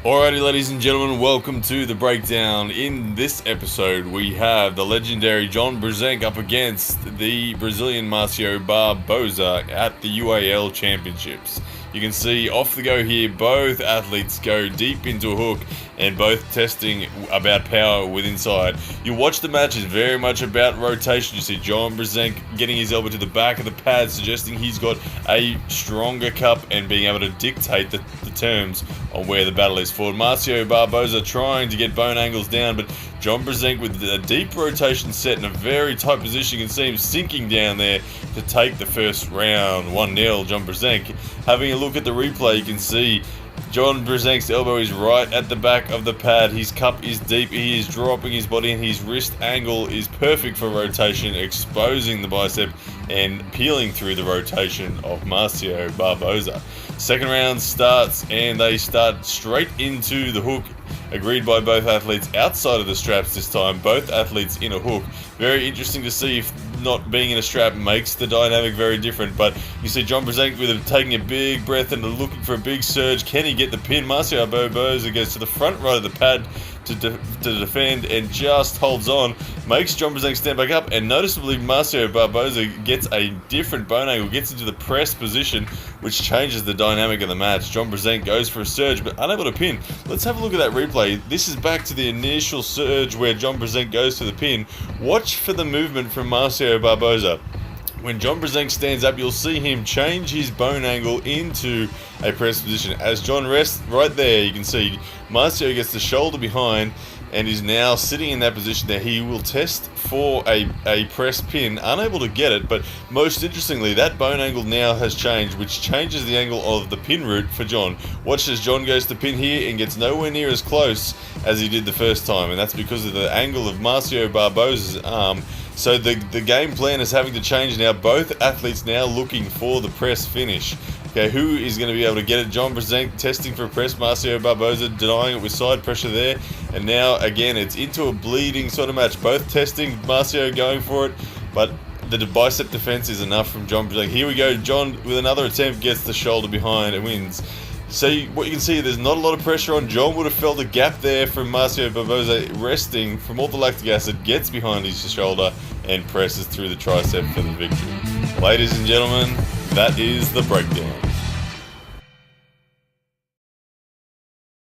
Alrighty, ladies and gentlemen, welcome to the breakdown. In this episode, we have the legendary Brzenk up against the Brazilian Marcio Barboza at the UAL Championships. You can see off the go here, both athletes go deep into a hook and both testing about power with inside. You watch the match, is very much about rotation. You see Brzenk getting his elbow to the back of the pad, suggesting he's got a stronger cup and being able to dictate the terms on where the battle is fought. Marcio Barboza trying to get bone angles down, but Brzenk with a deep rotation set in a very tight position. You can see him sinking down there to take the first round. 1-0, Brzenk. Having a look at the replay, you can see Brzenk's elbow is right at the back of the pad. His cup is deep. He is dropping his body, and his wrist angle is perfect for rotation, exposing the bicep and peeling through the rotation of Marcio Barboza. Second round starts, and they start straight into the hook. Agreed by both athletes outside of the straps this time. Both athletes in a hook. Very interesting to see if not being in a strap makes the dynamic very different. But you see Brzenk with taking a big breath and looking for a big surge. Can he get the pin? Marcio Barboza goes to the front right of the pad to defend and just holds on. Makes Brzenk stand back up, and noticeably Marcio Barboza gets a different bone angle, gets into the press position, which changes the dynamic of the match. Brzenk goes for a surge but unable to pin. Let's have a look at that replay. This is back to the initial surge where Brzenk goes for the pin. Watch for the movement from Marcio Barboza. When Brzenk stands up, you'll see him change his bone angle into a press position. As John rests right there, you can see Marcio gets the shoulder behind and is now sitting in that position there. He will test for a press pin, unable to get it, but most interestingly, that bone angle now has changed, which changes the angle of the pin route for John. Watch as John goes to pin here and gets nowhere near as close as he did the first time, and that's because of the angle of Marcio Barboza's arm. So the game plan is having to change now. Both athletes now looking for the press finish. Okay, who is going to be able to get it? Brzenk testing for a press. Marcio Barboza denying it with side pressure there. And now, again, it's into a bleeding sort of match. Both testing, Marcio going for it, but the bicep defense is enough from Brzenk. Here we go. John, with another attempt, gets the shoulder behind and wins. So what you can see, there's not a lot of pressure on. John would have felt a gap there from Marcio Barboza resting from all the lactic acid, gets behind his shoulder and presses through the tricep for the victory. Ladies and gentlemen, that is the breakdown.